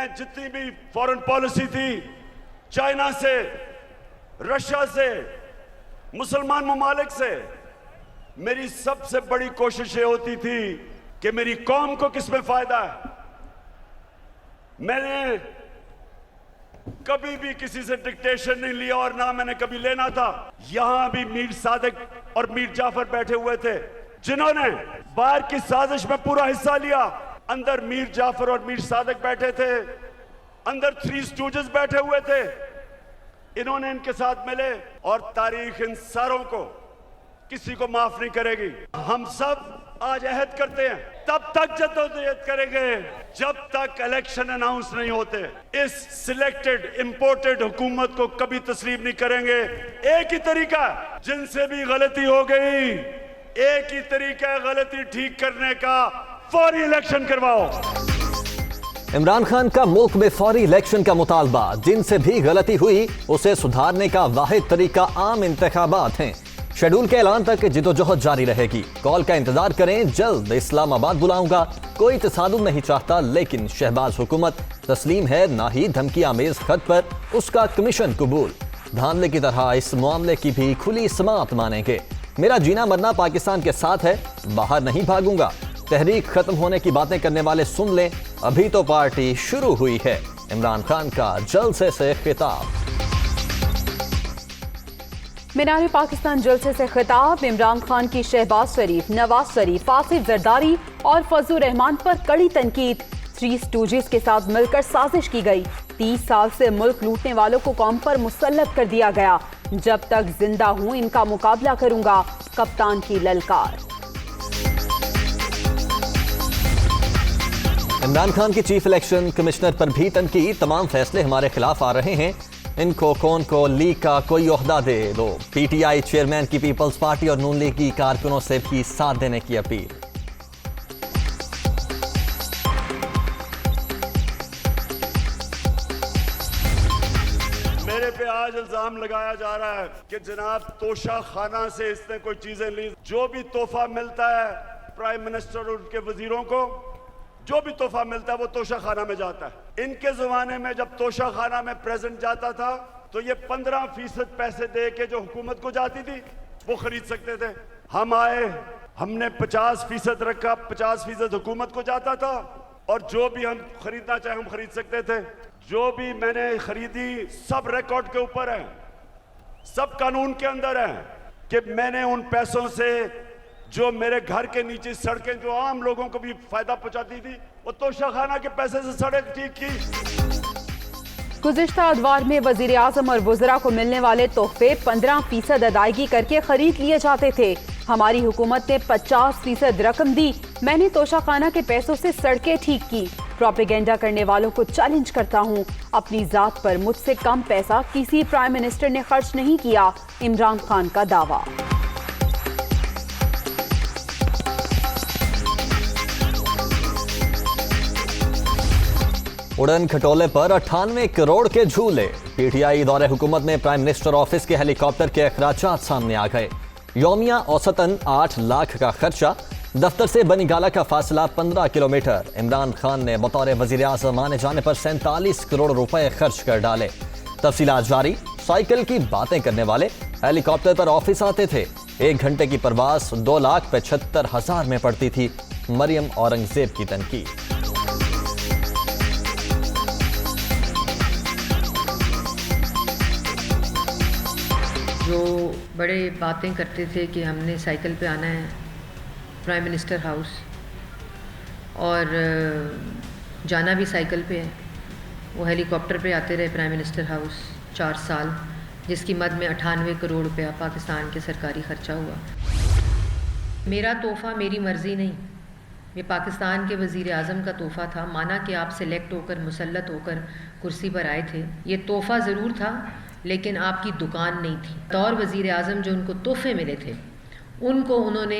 मैं जितनी भी फॉरेन पॉलिसी थी, चाइना से, रशिया से, मुसलमान ममालिक से, मेरी सबसे बड़ी कोशिश ये होती थी कि मेरी कौम को किसमें फायदा है। मैंने कभी भी किसी से डिक्टेशन नहीं लिया और ना मैंने कभी लेना था। यहां भी मीर सादिक और मीर जाफर बैठे हुए थे जिन्होंने बाहर की साजिश में पूरा हिस्सा लिया। अंदर मीर जाफर और मीर सादिक बैठे थे, अंदर थ्री स्टूजेस बैठे हुए थे। इन्होंने इनके साथ मिले और तारीख इन सारों को किसी को माफ नहीं करेगी। हम सब आज अहद करते हैं, तब तक जद्दोजहद करेंगे जब तक इलेक्शन अनाउंस नहीं होते। इस सिलेक्टेड इंपोर्टेड हुकूमत को कभी तस्लीम नहीं करेंगे। एक ही तरीका, जिनसे भी गलती हो गई, एक ही तरीका है गलती ठीक करने का, फौरी इलेक्शन करवाओ। इमरान खान का मुल्क में फौरी इलेक्शन का मुतालबा। जिनसे भी गलती हुई उसे सुधारने का वाहिद तरीका आम इंतखाबात हैं। शेड्यूल के ऐलान तक जिदोजहद जारी रहेगी। कॉल का इंतजार करें, जल्द इस्लामाबाद बुलाऊंगा। कोई तसादुम नहीं चाहता, लेकिन शहबाज हुकूमत तस्लीम है ना ही धमकी आमेज खत पर उसका कमीशन कबूल। धांधले की तरह इस मामले की भी खुली समाअत मानेंगे। मेरा जीना मरना पाकिस्तान के साथ है, बाहर नहीं भागूंगा। तहरीक खत्म होने की बातें करने वाले सुन लें, अभी तो पार्टी शुरू हुई है। इमरान खान का जलसे से खिताब। मीनार पाकिस्तान जलसे से खिताब। इमरान खान की शहबाज शरीफ, नवाज शरीफ, आसिफ जरदारी और फजलुर रहमान पर कड़ी तनकीद। थ्री स्टूजेस के साथ मिलकर साजिश की गई। 30 साल से मुल्क लूटने वालों को कौम पर मुसल्लत कर दिया गया। जब तक जिंदा हूं इनका मुकाबला करूंगा, कप्तान की ललकार। इमरान खान की चीफ इलेक्शन कमिश्नर पर भी तनकीद। तमाम फैसले हमारे खिलाफ आ रहे हैं, इनको कौन को लीग का कोई ओहदा दे दो। पीटीआई चेयरमैन की पीपल्स पार्टी और नून लीग की कारकुनों से भी साथ देने की अपील। मेरे पे आज इल्जाम लगाया जा रहा है कि जनाब तोशा खाना से इसने कोई चीजें ली। जो भी तोहफा मिलता है प्राइम मिनिस्टर और उनके वजीरों को, जो भी तोहफा मिलता है वो तोशा खाना में जाता है। इनके जमाने में जब तोशा खाना में प्रेजेंट जाता था तो ये 15% पैसे दे के जो हुकूमत को जाती थी वो खरीद सकते थे। हम आए, हमने 50% रखा, 50% हुकूमत को जाता था और जो भी हम खरीदना चाहे हम खरीद सकते थे। जो भी मैंने खरीदी सब रिकॉर्ड के ऊपर है, सब कानून के अंदर है कि मैंने उन पैसों से जो मेरे घर के नीचे सड़कें जो आम लोगों को भी फायदा पहुंचाती थी वो तोशाखाना के पैसे से सड़क ठीक की। गुज़िश्ता अदवार में वज़ीर आज़म और वज़रा को मिलने वाले तोहफे 15% अदायगी करके खरीद लिए जाते थे। हमारी हुकूमत ने 50% रकम दी, मैंने तोशाखाना के पैसों से सड़कें ठीक की। प्रोपेगेंडा करने वालों को चैलेंज करता हूँ, अपनी जात पर मुझसे कम पैसा किसी प्राइम मिनिस्टर ने खर्च नहीं किया। इमरान खान का दावा। उड़न खटोले पर 98 करोड़ के झूले। पीटीआई दौरे हुकूमत में प्राइम मिनिस्टर ऑफिस के हेलीकॉप्टर के अखराजात सामने आ गए। यौमिया औसतन 8 लाख का खर्चा। दफ्तर से बनीगाला का फासला 15 किलोमीटर। इमरान खान ने बतौर वजीर आज़म आने जाने पर 47 करोड़ रुपए खर्च कर डाले। तफसीलात जारी। साइकिल की बातें करने वाले हेलीकॉप्टर पर ऑफिस आते थे। 1 घंटे की परवास 2,75,000 में पड़ती थी। मरियम औरंगजेब की तनकीद। जो बड़े बातें करते थे कि हमने साइकिल पे आना है प्राइम मिनिस्टर हाउस और जाना भी साइकिल पे है, वो हेलीकॉप्टर पे आते रहे प्राइम मिनिस्टर हाउस 4 साल, जिसकी मद में 98 करोड़ रुपया पाकिस्तान के सरकारी ख़र्चा हुआ। मेरा तोहफ़ा मेरी मर्ज़ी नहीं, ये पाकिस्तान के वज़ीर आज़म का तोहफ़ा था। माना कि आप सिलेक्ट होकर मुसल्लत होकर कुर्सी पर आए थे, ये तोहफ़ा ज़रूर था लेकिन आपकी दुकान नहीं थी। तौर वज़ीर आज़म जो उनको तोहफे मिले थे उनको उन्होंने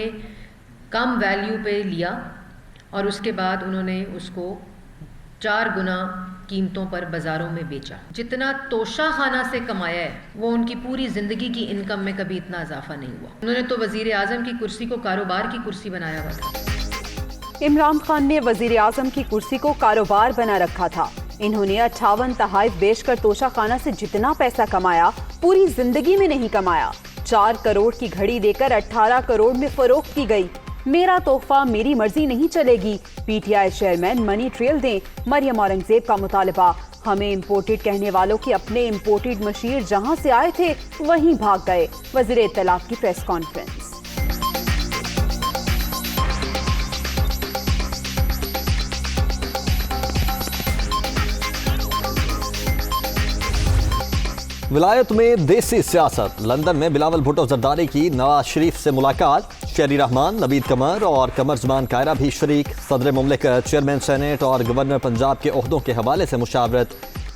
कम वैल्यू पे लिया और उसके बाद उन्होंने उसको 4 गुना कीमतों पर बाज़ारों में बेचा। जितना तोशा खाना से कमाया है वो उनकी पूरी ज़िंदगी की इनकम में कभी इतना इजाफा नहीं हुआ। उन्होंने तो वज़ीर आज़म की कुर्सी को कारोबार की कुर्सी बनाया हुआ था। इमरान खान ने वज़ीर आज़म की कुर्सी को कारोबार बना रखा था। इन्होंने 58 तहाइफ बेचकर तोशाखाना से जितना पैसा कमाया पूरी जिंदगी में नहीं कमाया। 4 करोड़ की घड़ी देकर 18 करोड़ में फरोख्त की गई। मेरा तोहफा मेरी मर्जी नहीं चलेगी। पीटीआई चेयरमैन मनी ट्रेल दें, मरियम औरंगजेब का मुतालबा। हमें इम्पोर्टेड कहने वालों के अपने इम्पोर्टेड मशीर जहां से आए थे वहीं भाग गए। वजीर इत्तलात की प्रेस कॉन्फ्रेंस। विलायत में देसी सियासत। लंदन में बिलावल भुट्टो जरदारी की नवाज शरीफ से मुलाकात। शेरी रहमान, नवीद कमर और कमर जमान कायरा भी शरीक। सदर मुमलिकत, चेयरमैन सेनेट और गवर्नर पंजाब के ओहदों के हवाले से मुशावरत।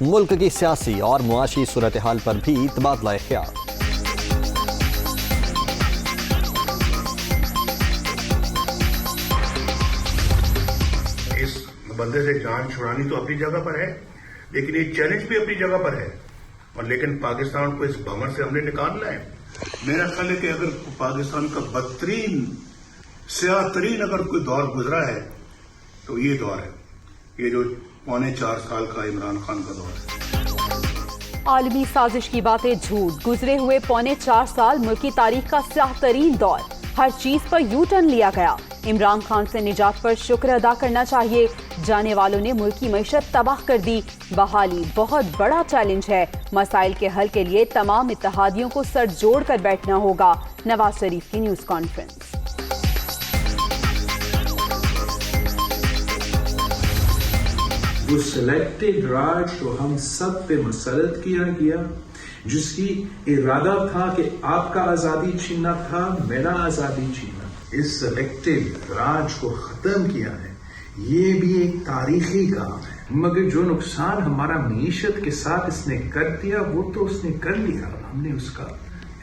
मुल्क की सियासी और मुआशी सूरत हाल पर भी तबादला ख्याल। इस बंदे से जान छुड़ानी तो अपनी जगह पर है, लेकिन ये चैलेंज भी अपनी जगह पर है। और लेकिन पाकिस्तान को इस भंवर से हमने निकालना है। मेरा ख्याल है कि अगर पाकिस्तान का बदतरीन स्याह-तरीन अगर कोई दौर गुजरा है तो ये दौर है, ये जो 4.25 साल का इमरान खान का दौर है। आलमी साजिश की बातें झूठ। गुजरे हुए 4.25 साल मुल्क की तारीख का स्याह-तरीन दौर। हर चीज पर यू टर्न लिया गया। इमरान खान से निजात पर शुक्र अदा करना चाहिए। जाने वालों ने मुल्क की मईशत तबाह कर दी। बहाली बहुत बड़ा चैलेंज है। मसाइल के हल के लिए तमाम इत्तेहादियों को सर जोड़ कर बैठना होगा। नवाज शरीफ की न्यूज कॉन्फ्रेंस। जो सिलेक्टेड राज तो हम सब पे मुसल्लत किया गया, जिसकी इरादा था कि आपका आजादी छीनना था, मेरा आजादी छीनना। इस सिलेक्टेड राज को खत्म किया है, ये भी एक तारीखी काम है। मगर जो नुकसान हमारा मीशत के साथ इसने कर दिया वो तो उसने कर लिया, हमने उसका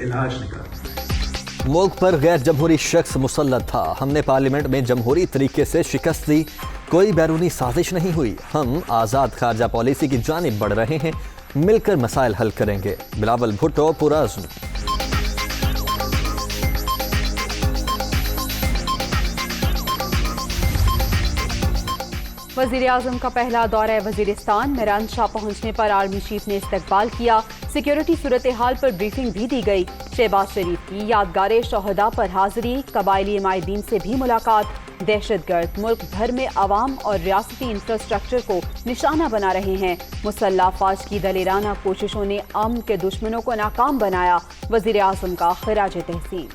इलाज निकाला। मुल्क पर गैर जमहूरी शख्स मुसल्लत था। हमने पार्लियामेंट में जमहूरी तरीके से शिकस्त दी। कोई बैरूनी साजिश नहीं हुई। हम आज़ाद खारजा पॉलिसी की जानिब बढ़ रहे हैं। मिलकर मसाइल हल करेंगे। बिलावल भुट्टो पुरअज़्म। वजीर आजम का पहला दौरा वजीरिस्तान। मेरान शाह पहुंचने पर आर्मी चीफ ने इस्तकबाल किया। सिक्योरिटी सूरत हाल पर ब्रीफिंग भी दी गई। शहबाज शरीफ की यादगार शोहदा पर हाजिरी। कबायली माहिदीन से भी मुलाकात। दहशतगर्द मुल्क भर में अवाम और रियासती इंफ्रास्ट्रक्चर को निशाना बना रहे हैं। मुसल्लह अफवाज की दलेराना कोशिशों ने अमन के दुश्मनों को नाकाम बनाया। वजीर आजम का खिराज तहसीन।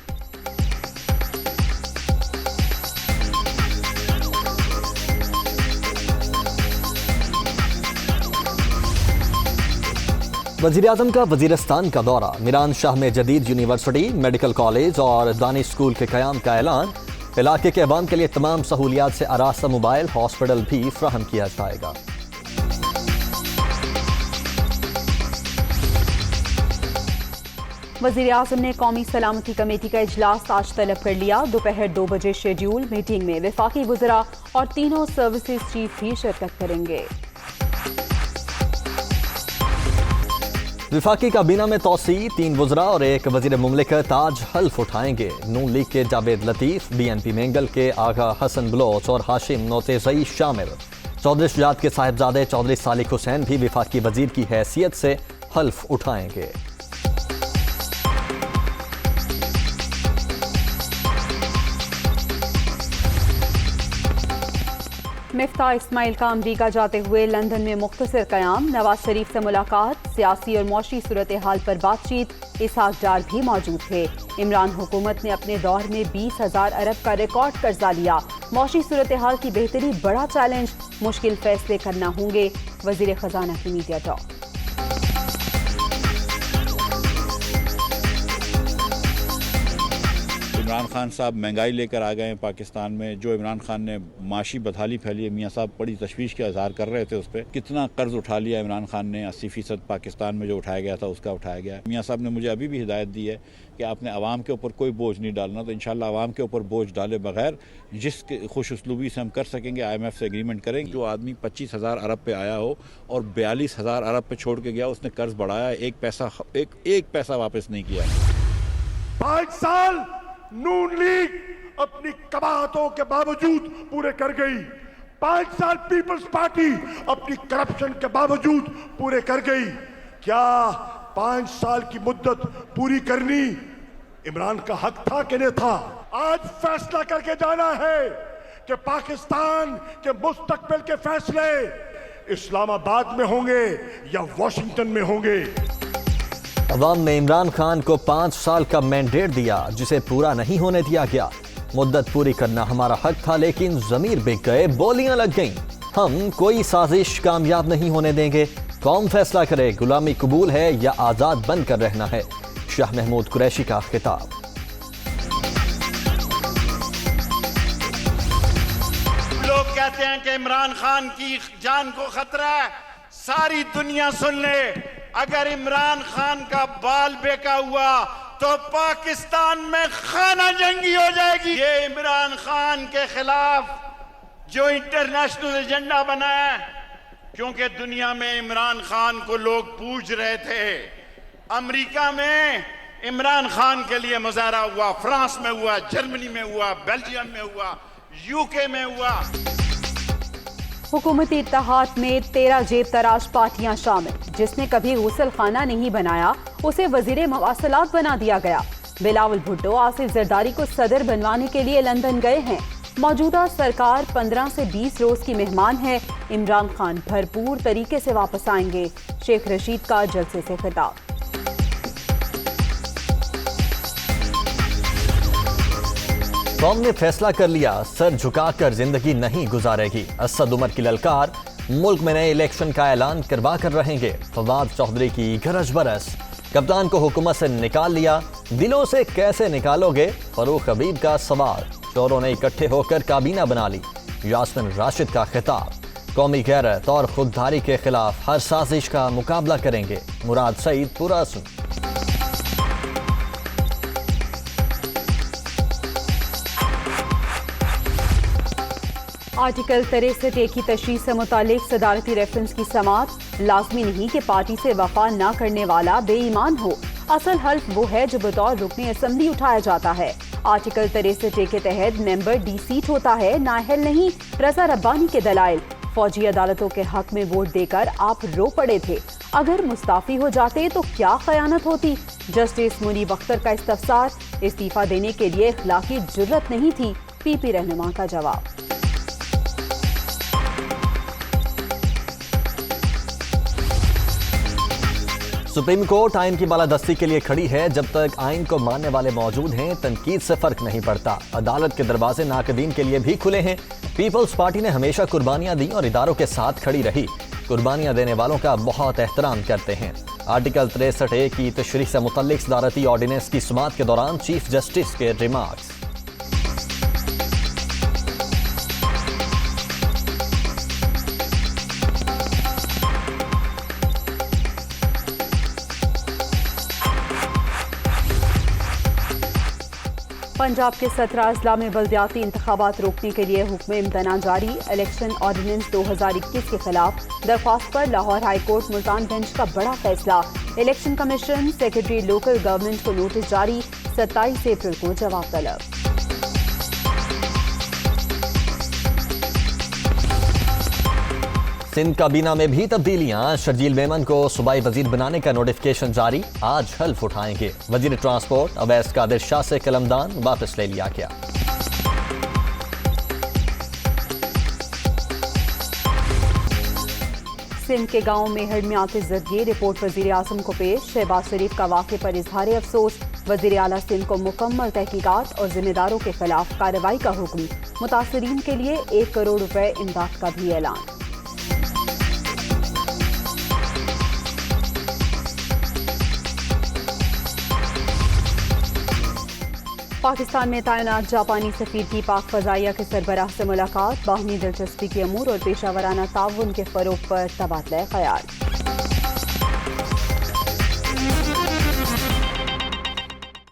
वज़ीर-ए-आज़म का वज़ीरिस्तान का दौरा। मीरान शाह में जदीद यूनिवर्सिटी, मेडिकल कॉलेज और दानिश स्कूल के क़याम का ऐलान। इलाके के अवाम के लिए तमाम सहूलियात से आरास्ता मोबाइल हॉस्पिटल भी फ्राहम किया जाएगा। वज़ीर आज़म ने कौमी सलामती कमेटी का इजलास आज तलब कर लिया। दोपहर 2 बजे शेड्यूल मीटिंग में वफाकी वज़रा और तीनों सर्विसेज चीफ भी शिरकत करेंगे। विफाकी काबीना में तोसी। 3 वज़रा और 1 वज़ीर मुमलिकत आज हल्फ उठाएंगे। नून लीग के जावेद लतीफ़, BNP मेंगल के आगा हसन बलोच और हाशिम नौतेज़ई शामिल। चौधरी शुजात के साहिबजादे चौधरी सालिक हुसैन भी विफाकी वज़ीर की हैसियत से हल्फ उठाएंगे। मिफ्ता इस्माइल का अमरीका जाते हुए लंदन में मुख्तसर क़याम। नवाज शरीफ से मुलाकात। सियासी और मौशी सूरत हाल पर बातचीत। इसहाक डार भी मौजूद थे। इमरान हुकूमत ने अपने दौर में 20,000 अरब का रिकॉर्ड कर्जा लिया। मौशी सूरत हाल की बेहतरी बड़ा चैलेंज। मुश्किल फैसले करना होंगे। वजीर खजाना की मीडिया टॉक। इमरान खान साहब महंगाई लेकर आ गए हैं पाकिस्तान में। जो इमरान खान ने माशी बदहाली फैली है, मियाँ साहब बड़ी तशवीश का इजहार कर रहे थे उस पर। कितना कर्ज उठा लिया इमरान खान ने, 80% पाकिस्तान में जो उठाया गया था उसका उठाया गया। मियाँ साहब ने मुझे अभी भी हिदायत दी है कि आपने आवाम के ऊपर कोई बोझ नहीं डालना। तो इंशाल्लाह आवाम के ऊपर बोझ डाले बगैर जिस खुश उसलूबी से हम कर सकेंगे, IMF से एग्रीमेंट करेंगे। जो आदमी 25,000 अरब पे आया हो और 42,000 अरब पे छोड़ के गया, उसने कर्ज बढ़ाया, एक पैसा वापस नहीं किया। 5 साल नून लीग अपनी कबाहतों के बावजूद पूरे कर गई। 5 साल पीपल्स पार्टी अपनी करप्शन के बावजूद पूरे कर गई। क्या 5 साल की मुद्दत पूरी करनी इमरान का हक था कि नहीं था? आज फैसला करके जाना है कि पाकिस्तान के मुस्तकबिल के फैसले इस्लामाबाद में होंगे या वॉशिंगटन में होंगे। अवाम ने इमरान खान को 5 साल का मैंडेट दिया जिसे पूरा नहीं होने दिया गया। मुद्दत पूरी करना हमारा हक था, लेकिन जमीर बिक गए, बोलियां लग गईं। हम कोई साजिश कामयाब नहीं होने देंगे। कौम फैसला करे, गुलामी कबूल है या आजाद बनकर रहना है। शाह महमूद कुरैशी का खिताब। लोग कहते हैं कि इमरान खान की जान को खतरा है। सारी दुनिया सुन ले, अगर इमरान खान का बाल बेका हुआ तो पाकिस्तान में खाना जंगी हो जाएगी। ये इमरान खान के खिलाफ जो इंटरनेशनल एजेंडा बना है, क्योंकि दुनिया में इमरान खान को लोग पूछ रहे थे। अमेरिका में इमरान खान के लिए मुजाहरा हुआ, फ्रांस में हुआ, जर्मनी में हुआ, बेल्जियम में हुआ, यूके में हुआ। हुकूमती इत्तेहाद में 13 जेब तराश पार्टियां शामिल। जिसने कभी गुसल खाना नहीं बनाया उसे वजीर मवासलात बना दिया गया। बिलावल भुट्टो आसिफ जरदारी को सदर बनवाने के लिए लंदन गए हैं। मौजूदा सरकार 15 से 20 रोज की मेहमान है। इमरान खान भरपूर तरीके से वापस आएंगे। शेख रशीद का जलसे से खिताब। कौम ने फैसला कर लिया, सर झुकाकर जिंदगी नहीं गुजारेगी। असद उमर की ललकार, मुल्क में नए इलेक्शन का ऐलान करवा कर रहेंगे। फवाद चौधरी की गरज बरस, कप्तान को हुकूमत से निकाल लिया, दिलों से कैसे निकालोगे? फरूख हबीब का सवाल। चोरों ने इकट्ठे होकर काबीना बना ली। यास्मिन राशिद का खिताब। कौमी गैरत और खुददारी के खिलाफ हर साजिश का मुकाबला करेंगे। मुराद सईद पुरासुन। आर्टिकल 63 की तशरीह से मुतालिक सदारती रेफरेंस की समाअत। लाजमी नहीं कि पार्टी से वफा न करने वाला बेईमान हो। असल हल्फ वो है जो बतौर रुकने असम्बली उठाया जाता है। आर्टिकल 63 के तहत मेंबर डी सीट होता है, नाअहल नहीं। रजा रब्बानी के दलाइल। फौजी अदालतों के हक में वोट देकर आप रो पड़े थे। अगर मुस्ताफी हो जाते तो क्या खयानत होती? जस्टिस मुनीब अख्तर का इस्तफसार। इस्तीफा देने के लिए इखलाकी जुर्रत नहीं थी। पीपी रहनुमा का जवाब। सुप्रीम कोर्ट आइन की बालादस्ती के लिए खड़ी है। जब तक आइन को मानने वाले मौजूद हैं, तनकीद से फर्क नहीं पड़ता। अदालत के दरवाजे नाकदीन के लिए भी खुले हैं। पीपल्स पार्टी ने हमेशा कुर्बानियां दी और इदारों के साथ खड़ी रही। कुर्बानियां देने वालों का बहुत एहतराम करते हैं। आर्टिकल 63 की तशरीह से मुतल्लिक सदारती ऑर्डिनेंस की समाअत के दौरान चीफ जस्टिस के रिमार्क्स। पंजाब के 17 अजला में बल्दियाती इंतखाबात रोकने के लिए हुक्म इम्तना जारी। इलेक्शन ऑर्डिनेंस 2021 के खिलाफ दरख्वास्त पर Lahore high court Multan bench का बड़ा फैसला। Election commission secretary local government को नोटिस जारी। 27 अप्रैल को जवाब तलब। सिंध काबीना में भी तब्दीलियां। शर्जील मेमन को सूबाई वजीर बनाने का नोटिफिकेशन जारी। आज हल्फ उठाएंगे। वजीर ट्रांसपोर्ट अवैस कादिर शाह से कलमदान वापस ले लिया गया। सिंध के गांव में हड़मियात जरिए रिपोर्ट वजीर आजम को पेश। शहबाज शरीफ का वाक़े पर इजहार अफसोस। वजीर आला सिंध को मुकम्मल तहकीकात और जिम्मेदारों के खिलाफ कार्रवाई का हुक्म। मुतासरीन के लिए 1 करोड़ रुपए इमदाद का भी ऐलान। पाकिस्तान में तैनात जापानी सफीर की पाक फजाइया के सरबराह से मुलाकात। बाहमी दिलचस्पी के अमूर और पेशा वराना ताउन के फरोग पर तबादला ख्याल।